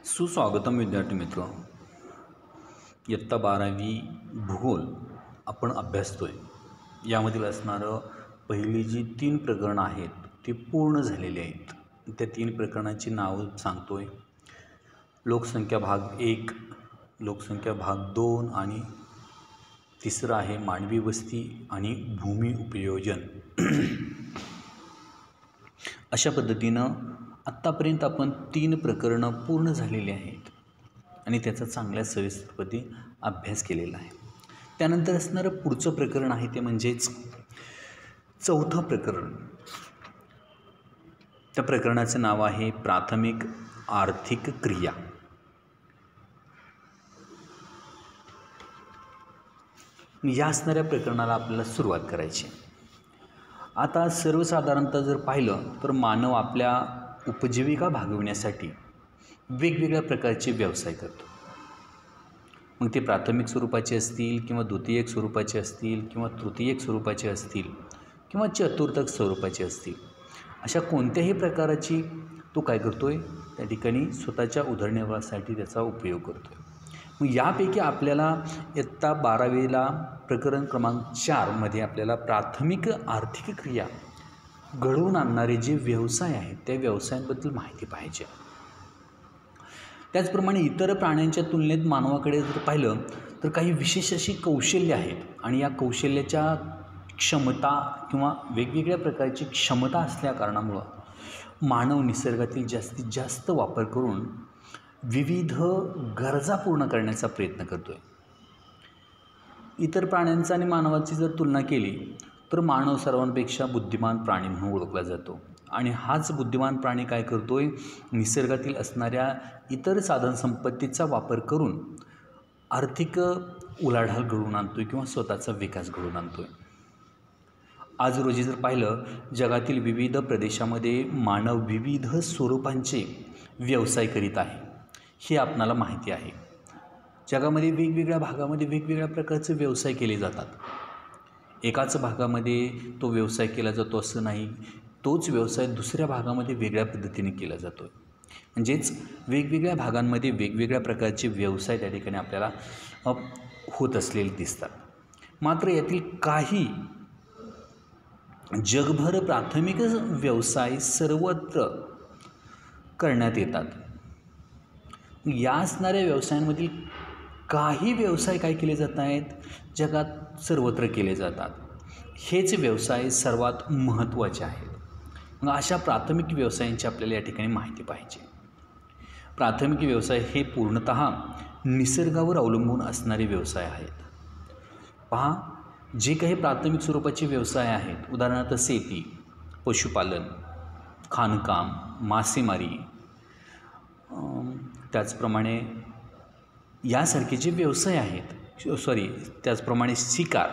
सुस्वागतम विद्यार्थी मित्र. इयत्ता 12वी भूगोल आपण अभ्यासतोय. यामधील असणारं पहिली जी 3 प्रकरणं आहेत ती पूर्ण झालेली आहेत. त्या 3 प्रकरणांची नावं सांगतोय. लोकसंख्या भाग 1, लोकसंख्या भाग 2 आणि तिसरं आहे मानवी वस्ती आणि भूमी उपयोजन. अशा पद्धतीनं आत्तापर्यंत आपण 3 प्रकरणं पूर्ण झालेली आहेत आणि त्याचा चांगल्या सविस्तरपणे अभ्यास केलेला आहे. त्यानंतर असणारं पुढचं प्रकरण आहे ते म्हणजेच 4थं प्रकरण. त्या प्रकरणाचं नाव आहे प्राथमिक आर्थिक क्रिया. या असणाऱ्या प्रकरणाला आपल्याला सुरुवात करायची. आता सर्वसाधारणतः जर पाहिलं तर मानव आपल्या उपजीविका भागविण्यासाठी वेगवेगळ्या प्रकारचे व्यवसाय करतो. मग ते प्राथमिक स्वरूपाचे असतील किंवा द्वितीयक स्वरूपाचे असतील किंवा तृतीयक स्वरूपाचे असतील किंवा चतुर्थक स्वरूपाचे असतील. अशा कोणत्याही प्रकाराची तो काय करतो आहे त्या ठिकाणी स्वतःच्या उदरनिर्वाहासाठी त्याचा उपयोग करतो आहे. मग यापैकी आपल्याला इयत्ता 12वीला प्रकरण क्रमांक 4मध्ये आपल्याला प्राथमिक आर्थिक क्रिया घडवून आणणारे जे व्यवसाय आहेत त्या व्यवसायांबद्दल माहिती पाहिजे. त्याचप्रमाणे इतर प्राण्यांच्या तुलनेत मानवाकडे जर पाहिलं तर काही विशेष अशी कौशल्य आहेत आणि या कौशल्याच्या क्षमता किंवा वेगवेगळ्या प्रकारची क्षमता असल्या कारणामुळं मानव निसर्गातील जास्तीत जास्त वापर करून विविध गरजा पूर्ण करण्याचा प्रयत्न करतो आहे. इतर प्राण्यांचा आणि मानवाची जर तुलना केली तर मानव सर्वांपेक्षा बुद्धिमान प्राणी म्हणून ओळखला जातो आणि हाच बुद्धिमान प्राणी काय करतो आहे निसर्गातील असणाऱ्या इतर साधनसंपत्तीचा वापर करून आर्थिक उलाढाल घडवून आणतो आहे किंवा स्वतःचा विकास घडवून आणतो आहे. आज रोजी जर पाहिलं जगातील विविध प्रदेशामध्ये मानव विविध स्वरूपांचे व्यवसाय करीत आहे हे आपणाला माहिती आहे. जगामध्ये वेगवेगळ्या भागामध्ये वेगवेगळ्या प्रकारचे व्यवसाय केले जातात. एकाच भागामध्ये तो व्यवसाय केला जातो असं नाही, तोच व्यवसाय दुसऱ्या भागामध्ये वेगळ्या पद्धतीने केला जातो. म्हणजेच वेगवेगळ्या भागांमध्ये वेगवेगळ्या प्रकारचे व्यवसाय त्या ठिकाणी आपल्याला होत असलेले दिसतात. मात्र यातील काही जगभर प्राथमिक व्यवसाय सर्वत्र करण्यात येतात. या असणाऱ्या व्यवसायांमधील काही व्यवसाय काय केले जात आहेत जगात सर्वत्र केले जातात. हेच व्यवसाय सर्वात महत्त्वाचे आहेत. मग अशा प्राथमिक व्यवसायांची आपल्याला या ठिकाणी माहिती पाहिजे. प्राथमिक व्यवसाय हे पूर्णतः निसर्गावर अवलंबून असणारे व्यवसाय आहेत. पहा, जे काही प्राथमिक स्वरूपाचे व्यवसाय आहेत उदाहरणार्थ शेती, पशुपालन, खाणकाम, मासेमारी, त्याचप्रमाणे यासारखे जे व्यवसाय आहेत त्याचप्रमाणे शिकार,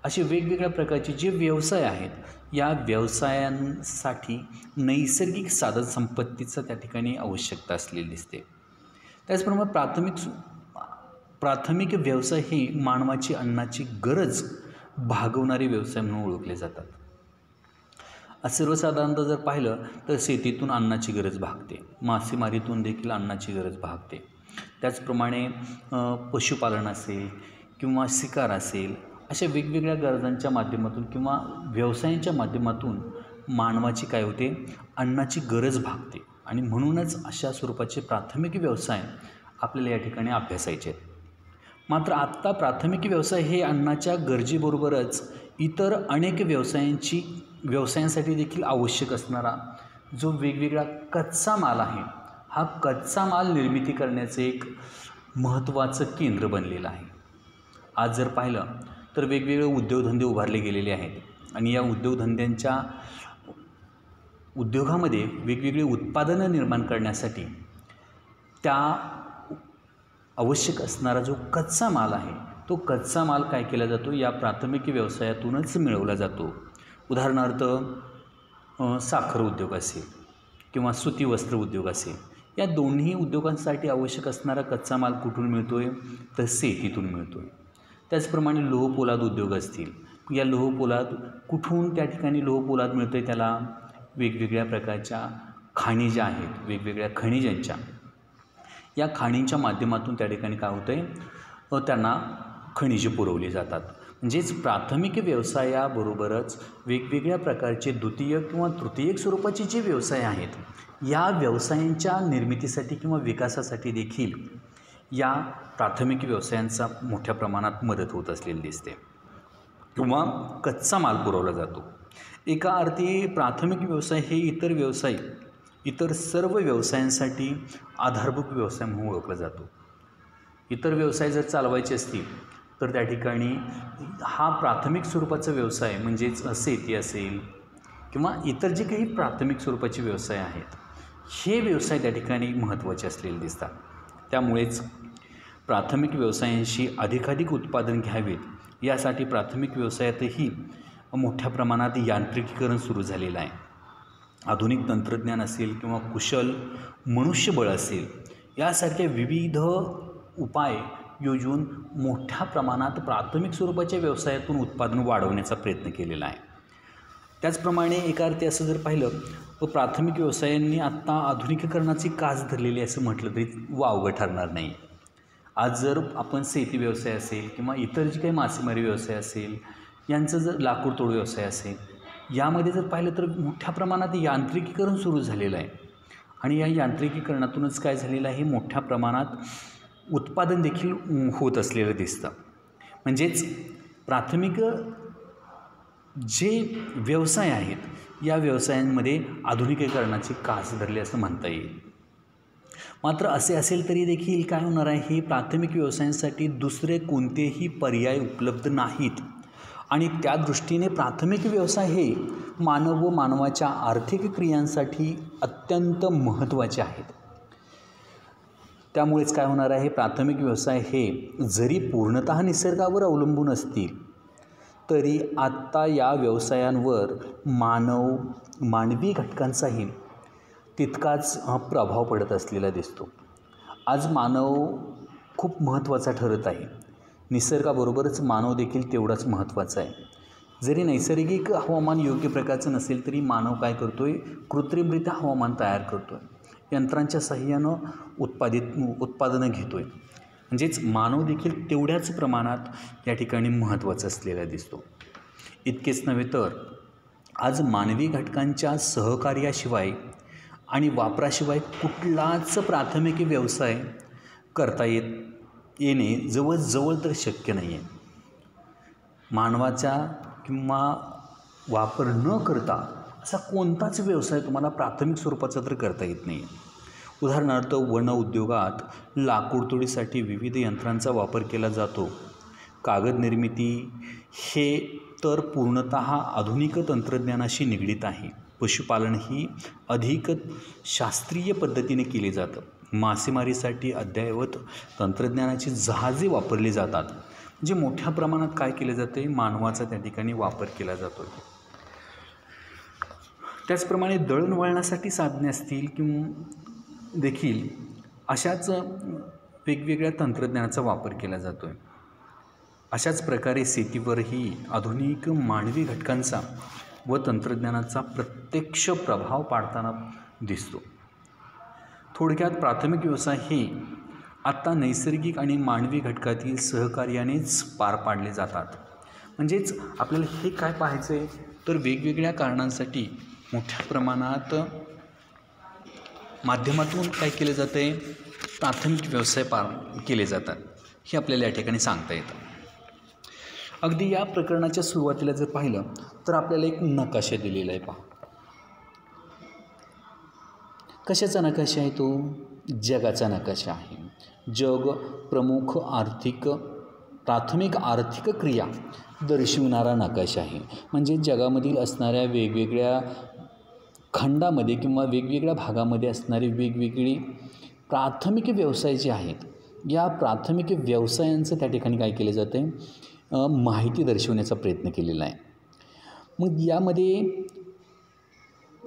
असे वेगवेगळ्या प्रकारचे जे व्यवसाय आहेत या व्यवसायांसाठी नैसर्गिक साधनसंपत्तीचं त्या ठिकाणी आवश्यकता असलेली दिसते. त्याचप्रमाणे प्राथमिक व्यवसाय हे मानवाची अन्नाची गरज भागवणारे व्यवसाय म्हणून ओळखले जातात. आज सर्वसाधारणतः जर पाहिलं तर शेतीतून अन्नाची गरज भागते, मासेमारीतून देखील अन्नाची गरज भागते. त्याचप्रमाणे पशुपालन असेल किंवा शिकार असेल अशा वेगवेगळ्या गरजांच्या माध्यमातून किंवा व्यवसायांच्या माध्यमातून मानवाची काय होते अन्नाची गरज भागते आणि म्हणूनच अशा स्वरूपाचे प्राथमिक व्यवसाय आपल्याला या ठिकाणी अभ्यासायचे आहेत. मात्र आत्ता प्राथमिक व्यवसाय हे अन्नाच्या गरजेबरोबरच इतर अनेक व्यवसायांसाठी देखील आवश्यक असणारा जो वेगवेगळा कच्चा माल आहे हा कच्चा माल निर्मिती करण्याचे एक महत्त्वाचं केंद्र बनलेलं आहे. आज जर पाहिलं तर वेगवेगळे उद्योगधंदे उभारले गेलेले आहेत आणि या उद्योगामध्ये वेगवेगळे उत्पादनं निर्माण करण्यासाठी त्या आवश्यक असणारा जो कच्चा माल आहे तो कच्चा माल काय केला जातो या प्राथमिक व्यवसायातूनच मिळवला जातो. उदाहरणार्थ साखर उद्योग असेल किंवा सुती वस्त्र उद्योग असेल, या दोन्ही उद्योगांसाठी आवश्यक असणारा कच्चा माल कुठून मिळतो आहे तर शेतीतून मिळतो आहे. त्याचप्रमाणे लोहपोलाद उद्योग असतील, या लोहपोलाद कुठून त्या ठिकाणी लोहपोलाद मिळतो आहे त्याला वेगवेगळ्या प्रकारच्या खाणी ज्या आहेत वेगवेगळ्या खनिजांच्या या खाणींच्या माध्यमातून त्या ठिकाणी काय होतं आहे, त्यांना खनिजे पुरवली जातात. म्हणजेच प्राथमिक व्यवसायाबरोबरच वेगवेगळ्या प्रकारचे द्वितीय किंवा तृतीयक स्वरूपाचे जे व्यवसाय आहेत, या व्यवसायांच्या निर्मितीसाठी किंवा विकासासाठी देखील या प्राथमिक व्यवसायांचा मोठ्या प्रमाणात मदत होत असलेली दिसते किंवा कच्चा माल पुरवला जातो. एका अर्थी प्राथमिक व्यवसाय हे इतर सर्व व्यवसायांसाठी आधारभूत व्यवसाय म्हणून ओळखला जातो. इतर व्यवसाय जर चालवायचे असतील तर त्या ठिकाणी हा प्राथमिक स्वरूपाचा व्यवसाय म्हणजेच शेती असेल किंवा इतर जे काही प्राथमिक स्वरूपाचे व्यवसाय आहेत, हे व्यवसाय त्या ठिकाणी महत्त्वाचे असलेले दिसतात. त्यामुळेच प्राथमिक व्यवसायांशी अधिकाधिक उत्पादन घ्यावेत यासाठी प्राथमिक व्यवसायातही मोठ्या प्रमाणात यांत्रिकीकरण सुरू झालेलं आहे. आधुनिक तंत्रज्ञान असेल किंवा कुशल मनुष्यबळ असेल, यासारख्या विविध उपाय योजून मोठ्या प्रमाणात प्राथमिक स्वरूपाच्या व्यवसायातून उत्पादन वाढवण्याचा प्रयत्न केलेला आहे. त्याचप्रमाणे एका अर्थी असं जर पाहिलं तर प्राथमिक व्यवसायांनी आत्ता आधुनिकीकरणाची कास धरलेली असं म्हटलं तरी वावगं ठरणार नाही. आज जर आपण शेती व्यवसाय असेल किंवा इतर जे काही मासेमारी व्यवसाय असेल, यांचं जर लाकूड तोड व्यवसाय असेल, यामध्ये जर पाहिलं तर मोठ्या प्रमाणात यांत्रिकीकरण सुरू झालेलं आहे. आणि या यांत्रिकीकरणातूनच काय झालेलं आहे, मोठ्या प्रमाणात उत्पादन देखील होत असलेलं दिसतं. म्हणजेच प्राथमिक जे व्यवसाय आहेत, या व्यवसायांमध्ये आधुनिकीकरणाची कास धरली असं म्हणता येईल. मात्र असे असेल तरी देखील काय होणार आहे, हे प्राथमिक व्यवसायांसाठी दुसरे कोणतेही पर्याय उपलब्ध नाहीत आणि त्या दृष्टीने प्राथमिक व्यवसाय हे मानव व मानवाच्या आर्थिक क्रियांसाठी अत्यंत महत्त्वाचे आहेत. त्यामुळेच काय होणार आहे, प्राथमिक व्यवसाय हे जरी पूर्णतः निसर्गावर अवलंबून असतील तरी आत्ता या व्यवसायांवर मानवी घटकांचाही तितकाच प्रभाव पडत असलेला दिसतो. आज मानव खूप महत्त्वाचा ठरत आहे. निसर्गाबरोबरच मानव देखील तेवढाच महत्त्वाचा आहे. जरी नैसर्गिक हवामान योग्य प्रकारचं नसेल तरी मानव काय करतो आहे, कृत्रिमरित्या हवामान तयार करतो आहे, यंत्रांच्या साहाय्यानं उत्पादनं घेतो आहे. म्हणजेच मानव देखील तेवढ्याच प्रमाणात या ठिकाणी महत्त्वाचा असलेला दिसतो. इतकेच नव्हे तर आज मानवी घटकांच्या सहकार्याशिवाय आणि वापराशिवाय कुठलाच प्राथमिक व्यवसाय करता येणे जवळजवळ तर शक्य नाही आहे. मानवाचा किंवा वापर न करता असा कोणताच व्यवसाय तुम्हाला प्राथमिक स्वरूपाचा तर करता येत नाही. उदाहरणार्थ वन उद्योगात लाकूड तोडीसाठी विविध यंत्रांचा वापर केला जातो. कागद निर्मिती हे तर पूर्णतः आधुनिक तंत्रज्ञानाशी निगडीत आहे. पशुपालन ही अधिक शास्त्रीय पद्धतीने केले जातं. मासेमारीसाठी अद्ययावत तंत्रज्ञानाची जहाजे वापरली जातात. म्हणजे मोठ्या प्रमाणात काय केले जाते, मानवाचा त्या ठिकाणी वापर केला जातो. त्याचप्रमाणे दळणवळणासाठी साधने असतील किंवा देखील अशाच वेगवेगळ्या तंत्रज्ञानाचा वापर केला जातो आहे. अशाच प्रकारे शेतीवरही आधुनिक मानवी घटकांचा व तंत्रज्ञानाचा प्रत्यक्ष प्रभाव पाडताना दिसतो. थोडक्यात प्राथमिक व्यवसाय हे आत्ता नैसर्गिक आणि मानवी घटकातील सहकार्यानेच पार पाडले जातात. म्हणजेच आपल्याला हे काय पाहायचं आहे तर वेगवेगळ्या कारणांसाठी मोठ्या प्रमाणात माध्यमातून काय केले जाते, प्राथमिक व्यवसाय पार केले जातात, हे आपल्याला या ठिकाणी सांगता येतं. अगदी या प्रकरणाच्या सुरुवातीला जर पाहिलं तर आपल्याला एक नकाशा दिलेला आहे. पहा, कशाचा नकाशा आहे तो? जगाचा नकाशा आहे. जग प्रमुख प्राथमिक आर्थिक क्रिया दर्शविणारा नकाशा आहे. म्हणजे जगामधील असणाऱ्या वेगवेगळ्या खंडामध्ये किंवा वेगवेगळ्या भागामध्ये असणारे वेगवेगळी प्राथमिक व्यवसाय जे आहेत, या प्राथमिक व्यवसायांचं त्या ठिकाणी काय केले जाते, माहिती दर्शवण्याचा प्रयत्न केलेला आहे. मग यामध्ये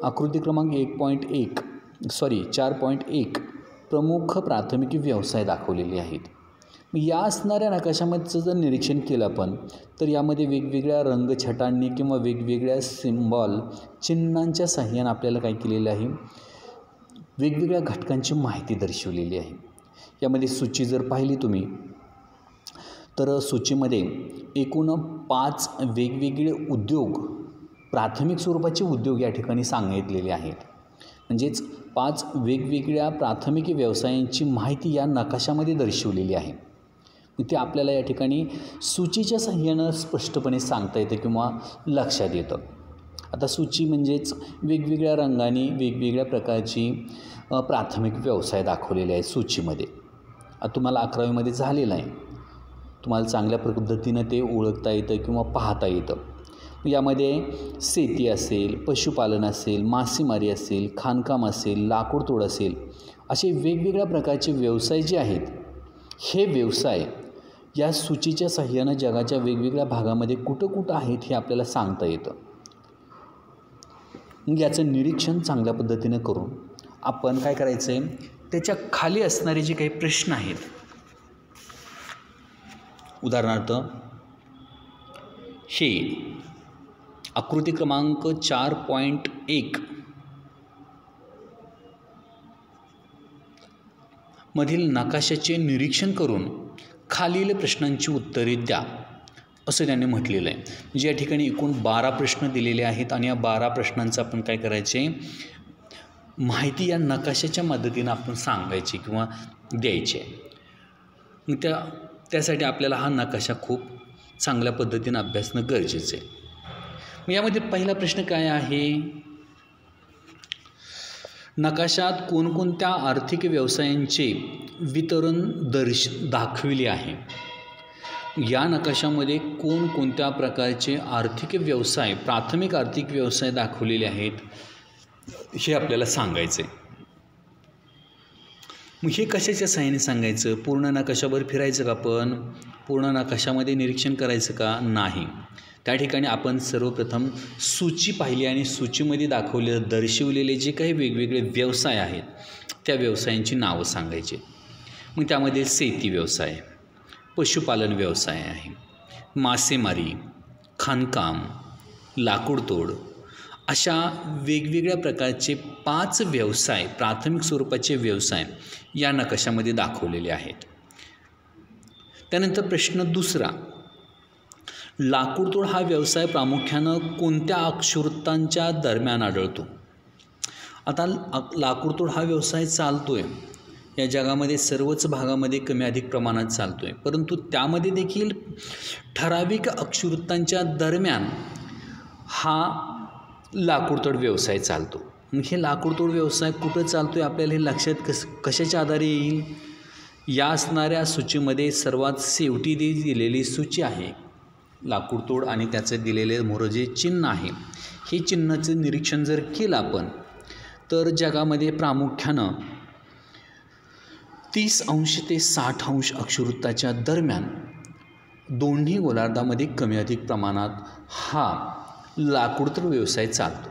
आकृती क्रमांक 4.1 प्रमुख प्राथमिक व्यवसाय दाखवलेले आहेत. या असणाऱ्या नकाशामध्ये जर निरीक्षण केलं आपण तर यामध्ये वेगवेगळ्या रंगछटांनी किंवा वेगवेगळ्या चिन्हांच्या साहाय्याने आपल्याला काय केलेलं आहे, वेगवेगळ्या घटकांची माहिती दर्शवलेली आहे. यामध्ये सूची जर पाहिली तुम्ही तर सूचीमध्ये एकूण 5 वेगवेगळे उद्योग, प्राथमिक स्वरूपाचे उद्योग या ठिकाणी सांगितलेले आहेत. म्हणजेच 5 वेगवेगळ्या प्राथमिक व्यवसायांची माहिती या नकाशामध्ये दर्शवलेली आहे. ते आपल्याला या ठिकाणी सूचीच्या सहाय्यानं स्पष्टपणे सांगता येतं किंवा लक्षात येतं. आता सूची म्हणजेच वेगवेगळ्या रंगाने वेगवेगळ्या प्रकारची प्राथमिक व्यवसाय दाखवलेले आहेत सूचीमध्ये. आता तुम्हाला 11वीमध्ये झालेलं आहे, तुम्हाला चांगल्या पद्धतीनं ते ओळखता येतं किंवा पाहता येतं. यामध्ये शेती असेल, पशुपालन असेल, मासेमारी असेल, खाणकाम असेल, लाकूडतोड असेल, असे वेगवेगळ्या प्रकारचे व्यवसाय जे आहेत, हे व्यवसाय या सूचीच्या सहाय्यानं जगाच्या वेगवेगळ्या भागामध्ये कुठं कुठं आहेत हे आपल्याला सांगता येतं. मग याचं निरीक्षण चांगल्या पद्धतीनं करून आपण काय करायचं आहे, त्याच्या खाली असणारे जे काही प्रश्न आहेत, उदाहरणार्थ हे आकृती क्रमांक 4.1 मधील नकाशाचे निरीक्षण करून खालील प्रश्नांची उत्तरे द्या असं त्यांनी म्हटलेलं आहे. म्हणजे या ठिकाणी एकूण 12 प्रश्न दिलेले आहेत आणि या 12 प्रश्नांचं आपण काय करायचे, माहिती या नकाशाच्या मदतीनं आपण सांगायची किंवा द्यायची आहे. मग त्यासाठी आपल्याला हा नकाशा खूप चांगल्या पद्धतीनं अभ्यासणं गरजेचं आहे. मग यामध्ये पहिला प्रश्न काय आहे, नकाशात कोणकोणत्या आर्थिक व्यवसायांचे वितरण दाखविले आहे. या नकाशामध्ये कोणकोणत्या प्रकारचे आर्थिक व्यवसाय, प्राथमिक आर्थिक व्यवसाय दाखवलेले आहेत हे आपल्याला सांगायचं आहे. मग हे कशाच्या सहाय्याने सांगायचं, पूर्ण नकाशावर फिरायचं का, आपण पूर्ण नकाशामध्ये निरीक्षण करायचं का, नाही. त्या ठिकाणी आपण सर्वप्रथम सूची पाहिली आणि सूचीमध्ये दर्शवलेले जे काही वेगवेगळे व्यवसाय आहेत त्या व्यवसायांची नावं सांगायची. मग त्यामध्ये शेती व्यवसाय, पशुपालन व्यवसाय आहे, मासेमारी, खाणकाम, लाकूडतोड, अशा वेगवेगळ्या प्रकारचे 5 व्यवसाय, प्राथमिक स्वरूपाचे व्यवसाय या नकाशामध्ये दाखवलेले आहेत. त्यानंतर प्रश्न दुसरा, लाकूडतोड हा व्यवसाय प्रामुख्यानं कोणत्या अक्षुवृत्तांच्या दरम्यान आढळतो. आता लाकूडतोड हा व्यवसाय चालतो आहे, या जगामध्ये सर्वच भागामध्ये कमी अधिक प्रमाणात चालतो आहे, परंतु त्यामध्ये देखील ठराविक अक्षुवृत्तांच्या दरम्यान हा लाकूडतोड व्यवसाय चालतो. मग हे लाकूडतोड व्यवसाय कुठं चालतो आहे आपल्याला हे लक्षात कशाच्या आधारे येईल, या असणाऱ्या सूचीमध्ये सर्वात शेवटी दिलेली सूची आहे लाकूडतोड आणि त्याचं दिलेले मोहर जे चिन्ह आहे, हे चिन्हाचं निरीक्षण जर केलं आपण तर जगामध्ये प्रामुख्यानं 30° ते 60° अक्षुवृत्ताच्या दरम्यान दोन्ही गोलार्धामध्ये कमी अधिक प्रमाणात हा लाकूडतोड व्यवसाय चालतो.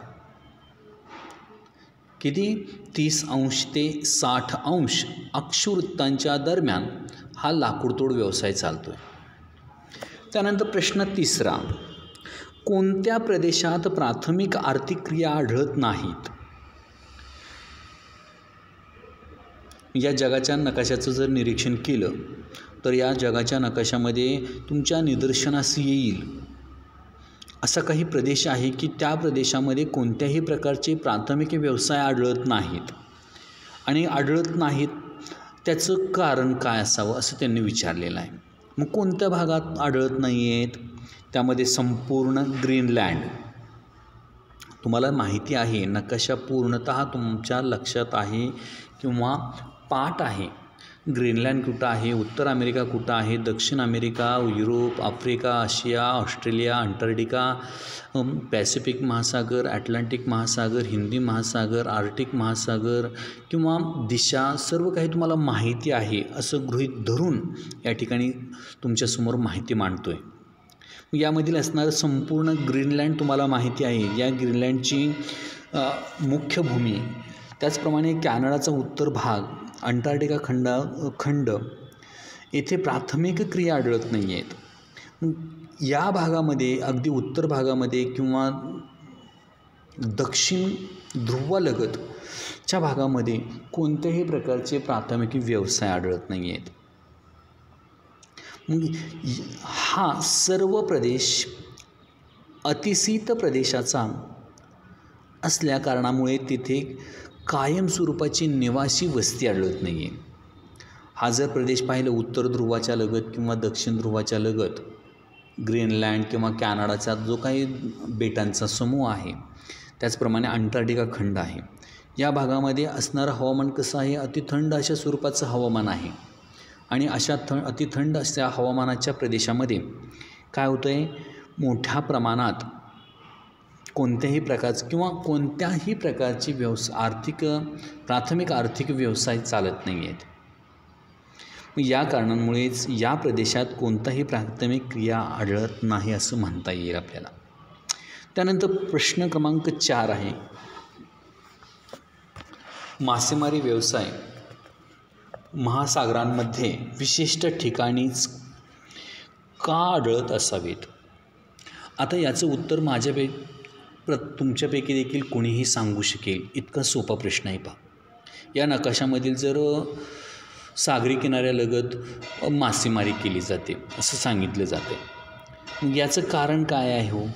किती, 30° ते 60° अक्षुवृत्तांच्या दरम्यान हा लाकूडतोड व्यवसाय चालतो आहे. त्यानंतर प्रश्न तिसरा, कोणत्या प्रदेशात प्राथमिक आर्थिक क्रिया आढळत नाहीत. या जगाच्या नकाशाचं जर निरीक्षण केलं तर या जगाच्या नकाशामध्ये तुमच्या निदर्शनास येईल असा काही प्रदेश आहे की त्या प्रदेशामध्ये कोणत्याही प्रकारचे प्राथमिक व्यवसाय आढळत नाहीत. आणि आढळत नाहीत त्याचं कारण काय असावं असं त्यांनी विचारलेलं आहे. मग कोणत्या भागात आढळत नाही आहेत, त्यामध्ये संपूर्ण ग्रीनलँड. तुम्हाला माहिती आहे नकाशा पूर्णतः तुमच्या लक्षात आहे किंवा पाठ आहे. ग्रीनलँड कुठं आहे, उत्तर अमेरिका कुठं आहे, दक्षिण अमेरिका, युरोप, आफ्रिका, आशिया, ऑस्ट्रेलिया, अंटार्क्टिका, पॅसिफिक महासागर, अटलांटिक महासागर, हिंदी महासागर, आर्क्टिक महासागर किंवा दिशा, सर्व काही तुम्हाला माहिती आहे असं गृहीत धरून या ठिकाणी तुमच्यासमोर माहिती मांडतो आहे. यामधील असणारं संपूर्ण ग्रीनलँड तुम्हाला माहिती आहे. या ग्रीनलँडची मुख्य भूमी, त्याचप्रमाणे कॅनडाचा उत्तर भाग, अंटार्क्टिका खंड येथे प्राथमिक क्रिया आढळत नाही आहेत. या भागामध्ये अगदी उत्तर भागामध्ये किंवा दक्षिण ध्रुवालगत च्या भागामध्ये कोणत्याही प्रकारचे प्राथमिक व्यवसाय आढळत नाही आहेत. मग हा सर्व प्रदेश अतिशीत प्रदेशाचा असल्या कारणामुळे तिथे कायमस्वरूपाची निवासी वस्ती आढळत नाही आहे. हा जर प्रदेश पाहिलं उत्तर ध्रुवाच्या लगत किंवा दक्षिण ध्रुवाच्या लगत ग्रीनलँड किंवा कॅनडाचा जो काही बेटांचा समूह आहे, त्याचप्रमाणे अंटार्क्टिका खंड आहे, या भागामध्ये असणारं हवामान कसं आहे, अतिथंड अशा स्वरूपाचं हवामान आहे. आणि अशा अतिथंड अशा हवामानाच्या प्रदेशामध्ये काय होतं आहे, मोठ्या प्रमाणात कोणत्याही प्रकारचं किंवा कोणत्याही प्रकारची प्राथमिक आर्थिक व्यवसाय चालत नाही आहेत. या कारणांमुळेच या प्रदेशात कोणताही प्राथमिक क्रिया आढळत नाही असं म्हणता येईल आपल्याला. त्यानंतर प्रश्न क्रमांक 4 आहे, मासेमारी व्यवसाय महासागरांमध्ये विशिष्ट ठिकाणीच का आढळत असावेत. आता याचं उत्तर तुमच्यापैकी देखील कोणीही सांगू शकेल इतका सोपा प्रश्न आहे. पहा, या नकाशामधील जर सागरी किनाऱ्यालगत मासेमारी केली जाते असं सांगितलं जातं, याचं कारण काय आहे हो.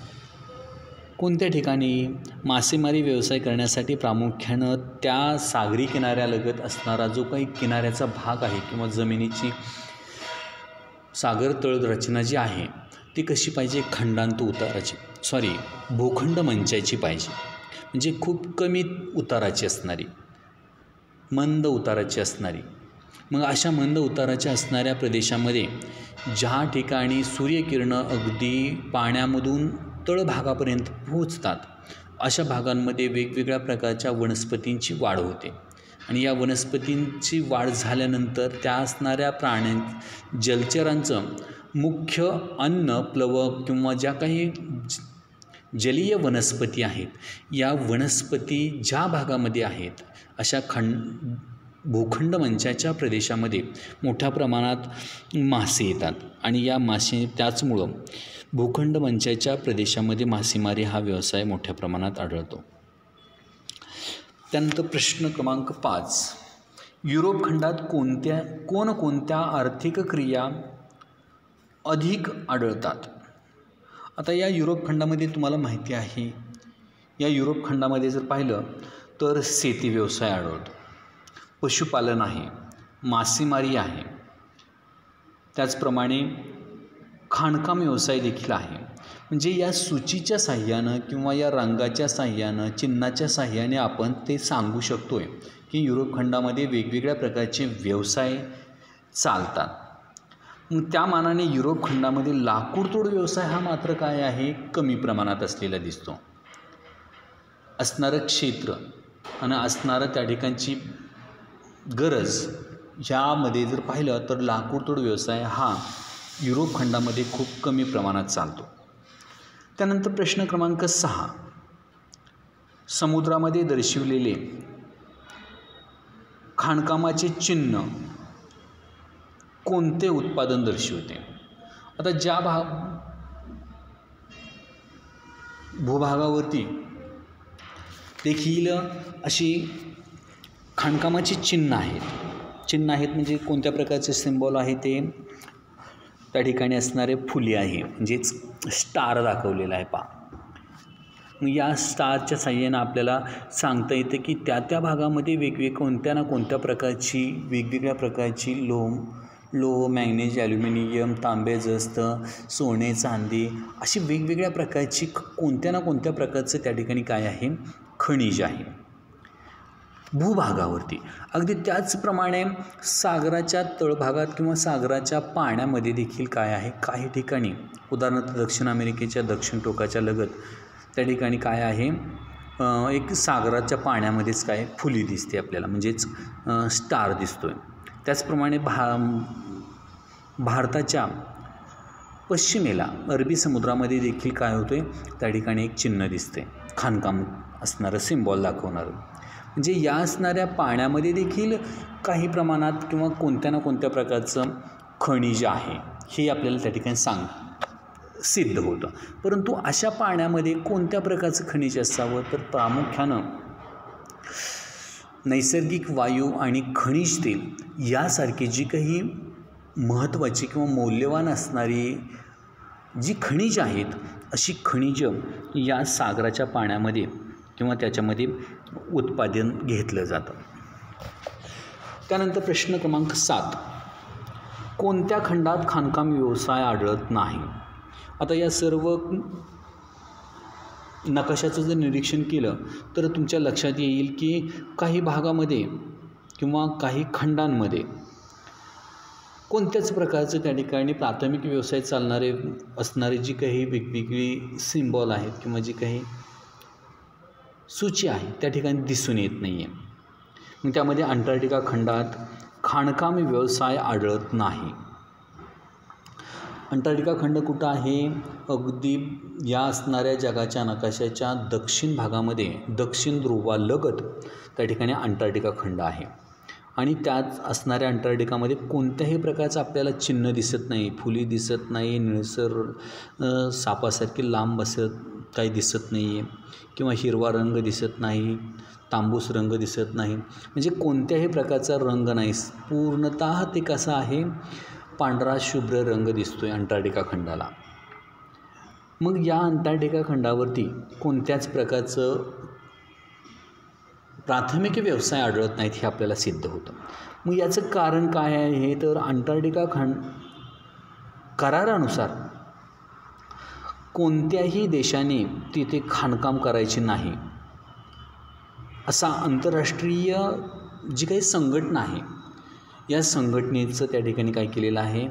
कोणत्या ठिकाणी मासेमारी व्यवसाय करण्यासाठी प्रामुख्यानं त्या सागरी किनाऱ्यालगत असणारा जो काही किनाऱ्याचा भाग आहे किंवा जमिनीची सागर तळ रचना जी आहे ती कशी पाहिजे, खंडांत उताराची भूखंड मंचाची पाहिजे, म्हणजे खूप कमी उताराची असणारी, मंद उताराची असणारी. मग अशा मंद उताराच्या असणाऱ्या प्रदेशामध्ये ज्या ठिकाणी सूर्यकिरणं अगदी पाण्यामधून तळभागापर्यंत पोहोचतात अशा भागांमध्ये वेगवेगळ्या प्रकारच्या वनस्पतींची वाढ होते. आणि या वनस्पतींची वाढ झाल्यानंतर त्या असणाऱ्या जलचरांचं मुख्य अन्न प्लवक किंवा ज्या काही जलीय वनस्पती आहेत, या वनस्पती ज्या भागामध्ये आहेत अशा भूखंड मंचाच्या प्रदेशामध्ये मोठ्या प्रमाणात मासे येतात. आणि या त्याचमुळं भूखंड मंचाच्या प्रदेशामध्ये मासेमारी हा व्यवसाय मोठ्या प्रमाणात आढळतो. त्यानंतर प्रश्न क्रमांक 5, युरोप खंडात कोणकोणत्या आर्थिक क्रिया अधिक आढळतात. आता या युरोप खंडामध्ये तुम्हाला माहिती आहे, या युरोप खंडामध्ये जर पाहिलं तर शेती व्यवसाय आढळतो, पशुपालन आहे, मासेमारी आहे, त्याचप्रमाणे खाणकाम व्यवसाय देखील आहे. म्हणजे या सूचीच्या साह्यानं किंवा या रंगाच्या साह्यानं, चिन्हाच्या साह्याने आपण ते सांगू शकतो आहे की युरोप खंडामध्ये वेगवेगळ्या प्रकारचे व्यवसाय चालतात. मग त्या मानाने युरोप खंडामध्ये लाकूडतोड व्यवसाय हा मात्र काय आहे, कमी प्रमाणात असलेला दिसतो. असणारं क्षेत्र आणि असणारं त्या ठिकाणची गरज ह्यामध्ये जर पाहिलं तर लाकूडतोड व्यवसाय हा युरोप खंडामध्ये खूप कमी प्रमाणात चालतो. त्यानंतर प्रश्न क्रमांक 6, समुद्रामध्ये दर्शविलेले खाणकामाचे चिन्ह कोणते उत्पादन दर्शवते. आता ज्या भूभागावरती देखील अशी खाणकामाची चिन्ह आहेत म्हणजे कोणत्या प्रकारचे सिम्बॉल आहे ते त्या ठिकाणी असणारे फुले आहे, म्हणजेच स्टार दाखवलेला आहे. मग या स्टारच्या साह्यानं आपल्याला सांगता येतं की त्या भागामध्ये कोणत्या प्रकारची लोह, मॅग्नेज, ॲल्युमिनियम, तांबे, जस्त, सोने, चांदी अशी वेगवेगळ्या प्रकारची कोणत्या प्रकारचं त्या ठिकाणी काय आहे, खनिज आहे भूभागावरती. अगदी त्याचप्रमाणे सागराच्या तळभागात किंवा सागराच्या पाण्यामध्ये देखील काय आहे, काही ठिकाणी उदाहरणार्थ दक्षिण अमेरिकेच्या दक्षिण टोकाच्या लगत त्या ठिकाणी काय आहे, एक सागराच्या पाण्यामध्येच काय फुली दिसते आपल्याला, म्हणजेच स्टार दिसतोय. त्याचप्रमाणे भारताच्या पश्चिमेला अरबी समुद्रामध्ये देखील काय होतोय, त्या ठिकाणी एक चिन्ह दिसते, खाणकाम असणारं सिम्बॉल दाखवणारं. म्हणजे या असणाऱ्या पाण्यामध्ये देखील काही प्रमाणात किंवा कोणत्या प्रकारचं खनिज आहे हे आपल्याला त्या ठिकाणी सिद्ध होतं. परंतु अशा पाण्यामध्ये कोणत्या प्रकारचं खनिज असावं, तर प्रामुख्यानं नैसर्गिक वायू आणि खनिज तेल यासारखी जी काही महत्त्वाची किंवा मौल्यवान असणारी जी खनिजं आहेत, अशी खनिजं या सागराच्या पाण्यामध्ये किंवा त्याच्यामध्ये उत्पादन घेतलं जातं. त्यानंतर प्रश्न क्रमांक 7, कोणत्या खंडात खाणकाम व्यवसाय आढळत नाही? आता या सर्व नकाशाचं जर निरीक्षण केलं तर तुमच्या लक्षात येईल की काही भागामध्ये किंवा काही खंडांमध्ये कोणत्याच प्रकारचं त्या ठिकाणी प्राथमिक व्यवसाय असणारी जी काही वेगवेगळी सिम्बॉल आहेत किंवा जी काही सूची आहे त्या ठिकाणी दिसून येत नाही आहे. मग त्यामध्ये अंटार्क्टिका खंडात खाणकाम व्यवसाय आढळत नाही. अंटार्क्टिका खंड कुठं आहे? अगदी या असणाऱ्या जगाच्या नकाशाच्या दक्षिण भागामध्ये दक्षिण ध्रुवालगत त्या ठिकाणी अंटार्क्टिका खंड आहे. आणि त्यात असणाऱ्या अंटार्क्टिकामध्ये कोणत्याही प्रकारचं आपल्याला चिन्ह दिसत नाही, फुली दिसत नाही, निळसर सापासारखी लांब असं काही दिसत नाही आहे किंवा हिरवा रंग दिसत नाही, तांबूस रंग दिसत नाही, म्हणजे कोणत्याही प्रकारचा रंग नाही. पूर्णतः ते कसं आहे, पांढरा शुभ्र रंग दिसतो आहे अंटार्क्टिका खंडाला. मग या अंटार्क्टिका खंडावरती कोणत्याच प्रकारचं प्राथमिक व्यवसाय आढळत नाहीत हे आपल्याला सिद्ध होतं. मग याचं कारण काय आहे? तर अंटार्क्टिका करारानुसार कोणत्याही देशाने तिथे खाणकाम करायचे नाही असा आंतरराष्ट्रीय जी काही संघटना आहे, या संघटनेचं त्या ठिकाणी काय केलेलं आहे,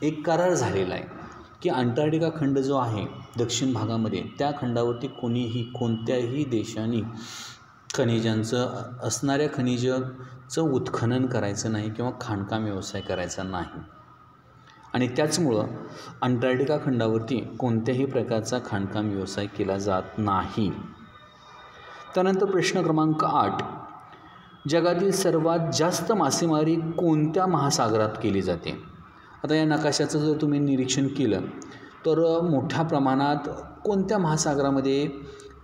एक करार झालेला आहे की अंटार्क्टिका खंड जो आहे दक्षिण भागामध्ये, त्या खंडावरती कोणत्याही देशाने असणाऱ्या खनिजाचं उत्खनन करायचं नाही किंवा खाणकाम व्यवसाय करायचा नाही. आणि त्याचमुळं अंटार्क्टिका खंडावरती कोणत्याही प्रकारचा खाणकाम व्यवसाय केला जात नाही. त्यानंतर प्रश्न क्रमांक 8, जगातील सर्वात जास्त मासेमारी कोणत्या महासागरात केली जाते? आता या नकाशाचं जर तुम्ही निरीक्षण केलं तर मोठ्या प्रमाणात कोणत्या महासागरामध्ये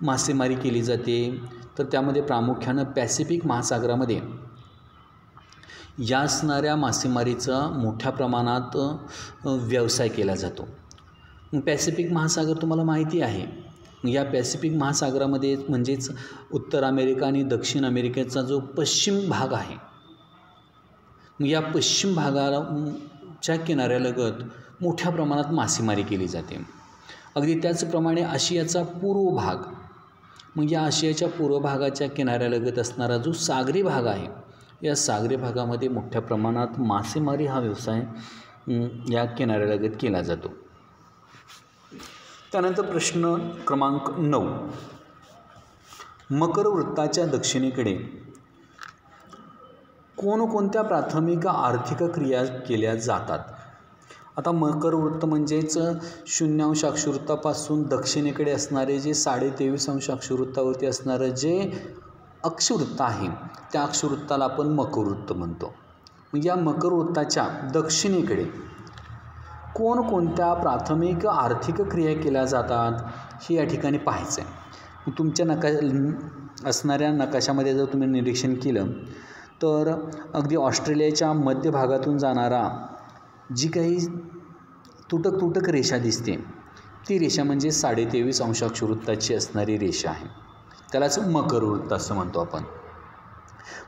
मासेमारी केली जाते? तर त्यामध्ये प्रामुख्यानं पॅसिफिक महासागरामध्ये या असणाऱ्या मासेमारीचा मोठ्या प्रमाणात व्यवसाय केला जातो. पॅसिफिक महासागर तुम्हाला माहिती आहे. या पॅसिफिक महासागरामध्ये म्हणजेच उत्तर अमेरिका आणि दक्षिण अमेरिकेचा जो पश्चिम भाग आहे, या पश्चिम भागाच्या किनाऱ्यालगत मोठ्या प्रमाणात मासेमारी केली जाते. अगदी त्याचप्रमाणे आशियाचा पूर्व भाग, मग या आशियाच्या पूर्व भागाच्या किनाऱ्यालगत असणारा जो सागरी भाग आहे, या सागरी भागामध्ये मोठ्या प्रमाणात मासेमारी हा व्यवसाय या किनाऱ्यालगत केला जातो. त्यानंतर प्रश्न क्रमांक 9, मकर वृत्ताच्या दक्षिणेकडे कोणकोणत्या प्राथमिक आर्थिक क्रिया केल्या जातात? आता मकर वृत्त म्हणजेच 0° अक्षवृत्तापासून दक्षिणेकडे असणारे जे 23.5° अक्षवृत्तावरती असणारं जे अक्षवृत्त आहे, त्या अक्षवृत्ताला आपण मकरवृत्त म्हणतो. या मकरवृत्ताच्या दक्षिणेकडे कोणकोणत्या प्राथमिक आर्थिक क्रिया केल्या जातात हे या ठिकाणी पाहायचं आहे. तुमच्या असणाऱ्या नकाशामध्ये जर तुम्ही निरीक्षण केलं तर अगदी ऑस्ट्रेलियाच्या मध्य भागातून जाणारा जी काही तुटक रेषा दिसते, ती रेषा म्हणजे 23.5° अक्षवृत्ताची असणारी रेषा आहे, त्यालाच मकरवृत्त असं म्हणतो आपण.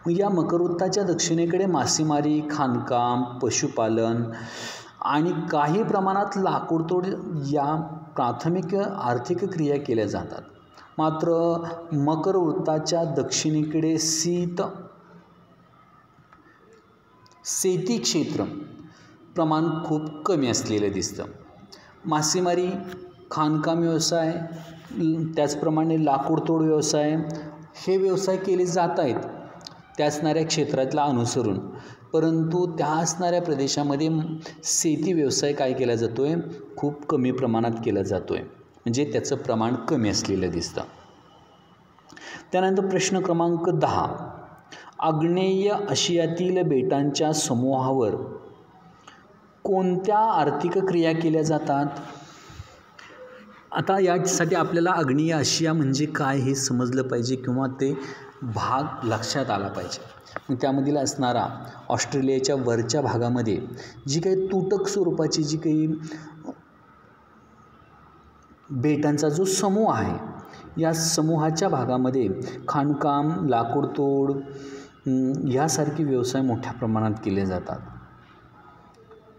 मग या मकरवृत्ताच्या दक्षिणेकडे मासेमारी, खाणकाम, पशुपालन आणि काही प्रमाणात लाकूडतोड या प्राथमिक आर्थिक क्रिया केल्या जातात. मात्र मकरवृत्ताच्या दक्षिणेकडे शेती क्षेत्र प्रमाण खूप कमी असलेलं दिसतं. मासेमारी, खाणकाम व्यवसाय, त्याचप्रमाणे लाकूडतोड व्यवसाय, हे व्यवसाय केले जात आहेत त्या असणाऱ्या क्षेत्रातला अनुसरून, परंतु त्या असणाऱ्या प्रदेशामध्ये शेती व्यवसाय काय केला जातो आहे, खूप कमी प्रमाणात केला जातो आहे, म्हणजे त्याचं प्रमाण कमी असलेलं दिसतं. त्यानंतर प्रश्न क्रमांक 10, आग्नेय आशियातील बेटांच्या समूहावर कोणत्या आर्थिक क्रिया केल्या जातात? आता यासाठी आपल्याला आग्नेय आशिया म्हणजे काय हे समजलं पाहिजे किंवा ते भाग लक्षात आला पाहिजे. मग त्यामधील असणारा ऑस्ट्रेलियाच्या वरच्या भागामध्ये जी काही तुटक स्वरूपाची जी काही बेटांचा जो समूह आहे, या समूहाच्या भागामध्ये खाणकाम, लाकूडतोड यासारखे व्यवसाय मोठ्या प्रमाणात केले जातात.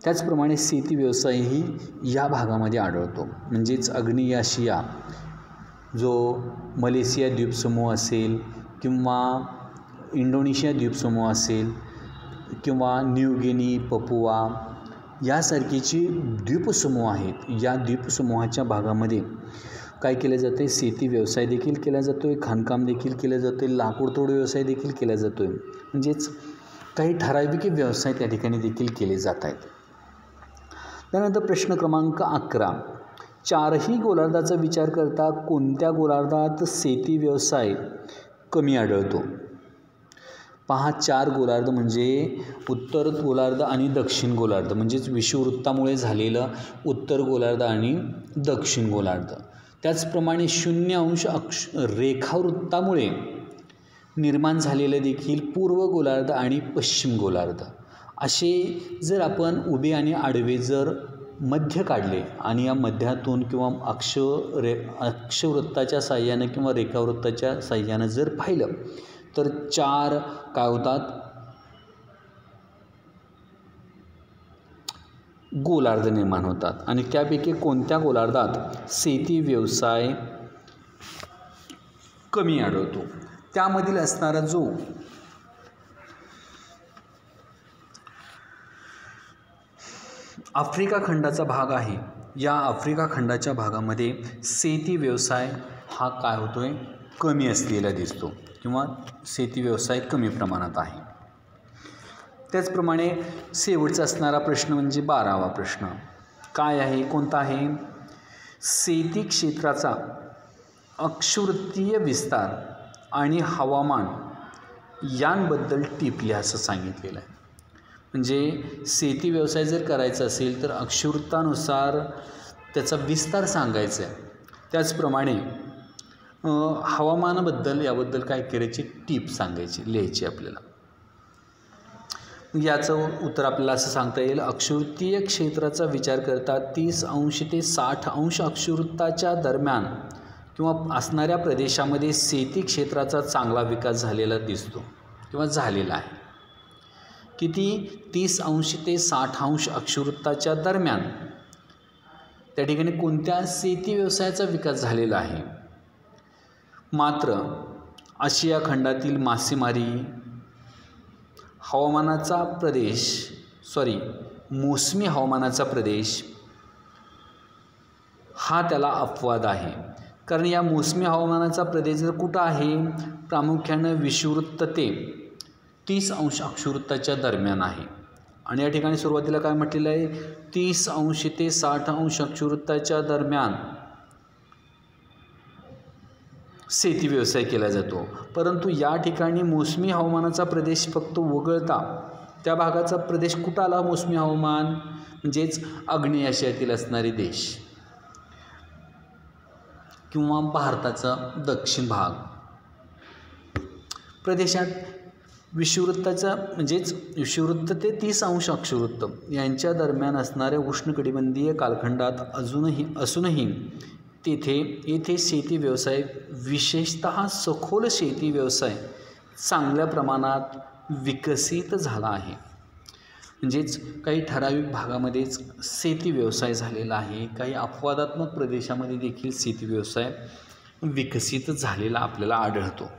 त्याचप्रमाणे शेती व्यवसायही या भागामध्ये आढळतो. म्हणजेच आग्नेय आशिया, जो मलेशिया द्वीपसमूह असेल किंवा इंडोनेशिया द्वीपसमूह असेल किंवा न्यू गिनी, पपुआ यासारखीची द्वीपसमूह आहेत, या द्वीपसमूहाच्या भागामध्ये काय केले जाते, शेती व्यवसाय देखील केला जातो आहे, खाणकाम देखील केलं जातं आहे, लाकूडतोड व्यवसाय देखील केला जातो आहे. म्हणजेच काही ठराविक व्यवसाय त्या ठिकाणी देखील केले जात आहेत. त्यानंतर प्रश्न क्रमांक 11, चारही गोलार्धाचा विचार करता कोणत्या गोलार्धात शेती व्यवसाय कमी आढळतो? पहा, 4 गोलार्ध म्हणजे उत्तर गोलार्ध आणि दक्षिण गोलार्ध, म्हणजेच विषुववृत्तामुळे झालेलं उत्तर गोलार्ध आणि दक्षिण गोलार्ध. त्याचप्रमाणे 0° रेखावृत्तामुळे निर्माण झालेलं देखील पूर्व गोलार्ध आणि पश्चिम गोलार्ध. असे जर आपण उभे आणि आडवे जर मध्य काढले आणि या मध्यातून किंवा अक्षवृत्ताच्या साहाय्यानं किंवा रेखावृत्ताच्या साहाय्यानं जर पाहिलं तर 4 काय होतात, गोलार्ध निर्माण होतात. आणि त्यापैकी कोणत्या गोलार्धात शेती व्यवसाय कमी आढळतो? त्यामधील असणारा जो आफ्रिका खंडाचा भाग आहे, या आफ्रिका खंडाच्या भागामध्ये शेती व्यवसाय हा काय होतोय, कमी असलेला दिसतो किंवा शेती व्यवसाय कमी प्रमाणात आहे. त्याचप्रमाणे शेवटचा असणारा प्रश्न म्हणजे 12वा प्रश्न काय आहे, कोणता आहे? शेती क्षेत्राचा अक्षवृत्तीय विस्तार आणि हवामान यांबद्दल टिप लिहा असं सांगितलेलं आहे. म्हणजे शेती व्यवसाय जर करायचा असेल तर अक्षवृत्तानुसार त्याचा विस्तार सांगायचा आहे. त्याचप्रमाणे हवामानाबद्दल याबद्दल काय करायची, टीप सांगायची, लिहायची आपल्याला. याचं उत्तर आपल्याला असं सांगता येईल, अक्षवृत्तीय क्षेत्राचा विचार करता 30° ते 60° अक्षवृत्ताच्या दरम्यान किंवा असणाऱ्या प्रदेशामध्ये शेती क्षेत्राचा चांगला विकास झालेला दिसतो किंवा झालेला आहे. किती? 30° ते 60° अक्षवृत्ताच्या दरम्यान त्या ठिकाणी कोणत्या शेती व्यवसायाचा विकास झालेला आहे. मात्र आशिया खंडातील मासेमारी हवामानाचा प्रदेश मोसमी हवामानाचा प्रदेश हा त्याला अपवाद आहे. कारण या मोसमी हवामानाचा प्रदेश जर कुठं आहे, प्रामुख्यानं विषुववृत्त ते 30° अक्षवृत्ताच्या दरम्यान आहे. आणि या ठिकाणी सुरुवातीला काय म्हटलेलं आहे, 30° ते 60° अक्षवृत्ताच्या दरम्यान शेती व्यवसाय केला जातो. परंतु या ठिकाणी मोसमी हवामानाचा प्रदेश फक्त वगळता त्या भागाचा प्रदेश कुठं आला, मोसमी हवामान म्हणजेच आग्नेय आशियातील असणारे देश किंवा भारताचा दक्षिण भाग प्रदेशात विषुववृत्ताचा म्हणजेच विषुववृत्त ते 30° अक्षवृत्त यांच्या दरम्यान असणाऱ्या उष्णकटिबंधीय कालखंडात असूनही येथे शेती व्यवसाय विशेषतः सखोल शेती व्यवसाय चांगल्या प्रमाणात विकसित झाला आहे. म्हणजेच काही ठराविक भागामध्येच शेती व्यवसाय झालेला आहे, काही अपवादात्मक प्रदेशामध्ये देखील शेती व्यवसाय विकसित झालेला आपल्याला आढळतो.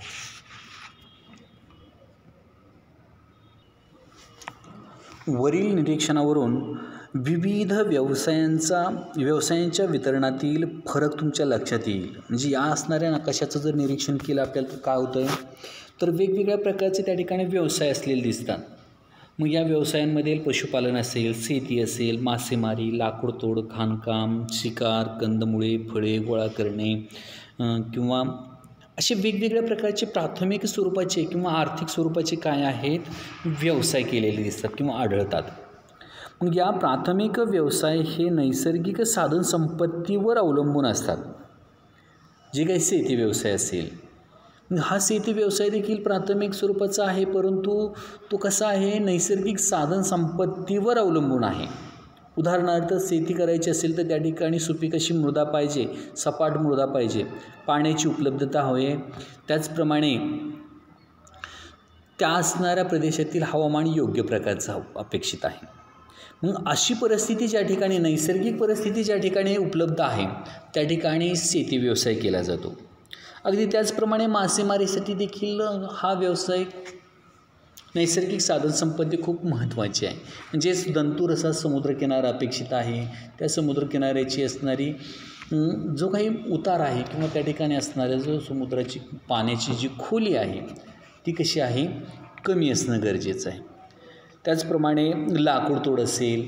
वरील निरीक्षणावरून विविध व्यवसायांच्या वितरणातील फरक तुमच्या लक्षात येईल. म्हणजे या असणाऱ्या नकाशाचं जर निरीक्षण केलं आपल्याला तर काय होतं, तर वेगवेगळ्या प्रकारचे त्या ठिकाणी व्यवसाय असलेले दिसतात. मग या व्यवसायांमध्ये पशुपालन असेल, शेती असेल, मासेमारी, लाकूडतोड, खाणकाम, शिकार, कंदमुळे, फळे गोळा करणे किंवा असे वेगवेगळ्या प्रकारचे प्राथमिक स्वरूपाचे किंवा आर्थिक स्वरूपाचे काय आहेत व्यवसाय केलेले दिसतात किंवा आढळतात. मग या प्राथमिक व्यवसाय हे नैसर्गिक साधनसंपत्तीवर अवलंबून असतात. जे काही शेती व्यवसाय असेल हा शेती व्यवसाय देखील प्राथमिक स्वरूपाचा आहे, परंतु तो कसा आहे, नैसर्गिक साधन संपत्तीवर अवलंबून आहे. उदाहरणार्थ शेती करायची असेल तर त्या ठिकाणी सुपीक अशी मृदा पाहिजे, सपाट मृदा पाहिजे, पाण्याची उपलब्धता हवी. त्याचप्रमाणे त्या असणाऱ्या प्रदेशातील हवामान योग्य प्रकारचं अपेक्षित आहे. मग अशी परिस्थिती ज्या ठिकाणी, नैसर्गिक परिस्थिती ज्या ठिकाणी उपलब्ध आहे त्या ठिकाणी शेती व्यवसाय केला जातो. अगदी त्याचप्रमाणे मासेमारीसाठी देखील हा व्यवसाय, नैसर्गिक साधनसंपत्ती खूप महत्त्वाची आहे. म्हणजेच दंतूर असा समुद्रकिनारा अपेक्षित आहे. त्या समुद्रकिनाऱ्याची असणारी जो काही उतार आहे किंवा त्या ठिकाणी असणाऱ्या जो समुद्राची पाण्याची जी खोली आहे ती कशी आहे, कमी असणं गरजेचं आहे. त्याचप्रमाणे लाकूडतोड असेल,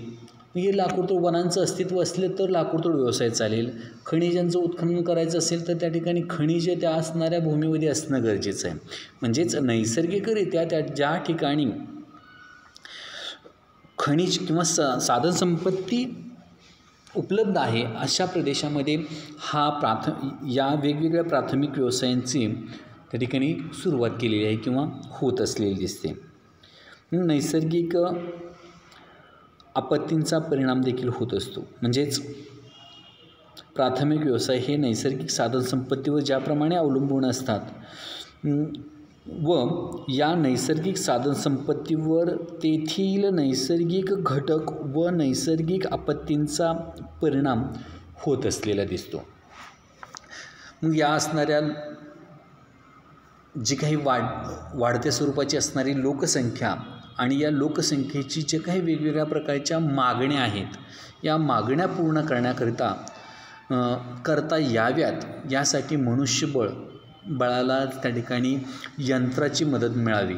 म्हणजे लाकूडतोड वनांचं अस्तित्व असले तर लाकूडतोड व्यवसाय चालेल. खनिजांचं उत्खनन करायचं असेल तर त्या ठिकाणी खनिजे त्या असणाऱ्या भूमीमध्ये असणं गरजेचं आहे. म्हणजेच नैसर्गिकरित्या त्या ज्या ठिकाणी खनिज किंवा साधनसंपत्ती उपलब्ध आहे अशा प्रदेशामध्ये या वेगवेगळ्या प्राथमिक व्यवसायांची त्या ठिकाणी सुरुवात केलेली आहे किंवा होत असलेली दिसते. नैसर्गिक आपत्तींचा परिणाम देखील होत असतो. म्हणजेच प्राथमिक व्यवसाय हे नैसर्गिक साधनसंपत्तीवर ज्याप्रमाणे अवलंबून असतात व या नैसर्गिक साधनसंपत्तीवर तेथील नैसर्गिक घटक व नैसर्गिक आपत्तींचा परिणाम होत असलेला दिसतो. मग या असणाऱ्या जी काही वाढत्या स्वरूपाची असणारी लोकसंख्या आणि या लोकसंख्येची जे काही वेगवेगळ्या प्रकारच्या मागण्या आहेत, या मागण्या पूर्ण करता याव्यात यासाठी मनुष्यबळाला त्या ठिकाणी यंत्राची मदत मिळावी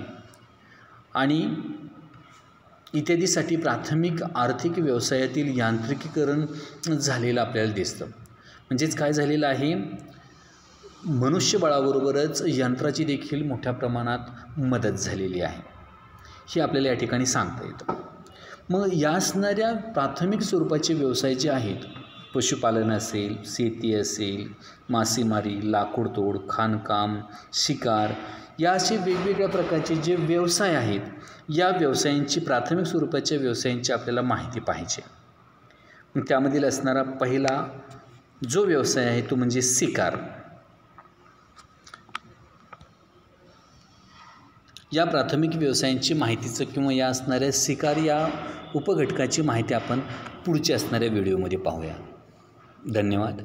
आणि इत्यादीसाठी प्राथमिक आर्थिक व्यवसायातील यांत्रिकीकरण झालेलं आपल्याला दिसतं. म्हणजेच काय झालेलं आहे, मनुष्यबळाबरोबरच यंत्राची देखील मोठ्या प्रमाणात मदत झालेली आहे, हे आपल्याला या ठिकाणी सांगता येतं. मग या असणाऱ्या प्राथमिक स्वरूपाचे व्यवसाय जे आहेत, पशुपालन असेल, शेती असेल, मासेमारी, लाकूडतोड, खाणकाम, शिकार, या असे वेगवेगळ्या प्रकारचे जे व्यवसाय आहेत, या व्यवसायांची प्राथमिक स्वरूपाच्या व्यवसायांची आपल्याला माहिती पाहिजे. मग त्यामधील असणारा पहिला जो व्यवसाय आहे तो म्हणजे शिकार. या प्राथमिक व्यवसायांची माहितीचं किंवा या असणाऱ्या शिकार या उपघटकाची माहिती आपण पुढच्या असणाऱ्या व्हिडिओमध्ये पाहूया. धन्यवाद.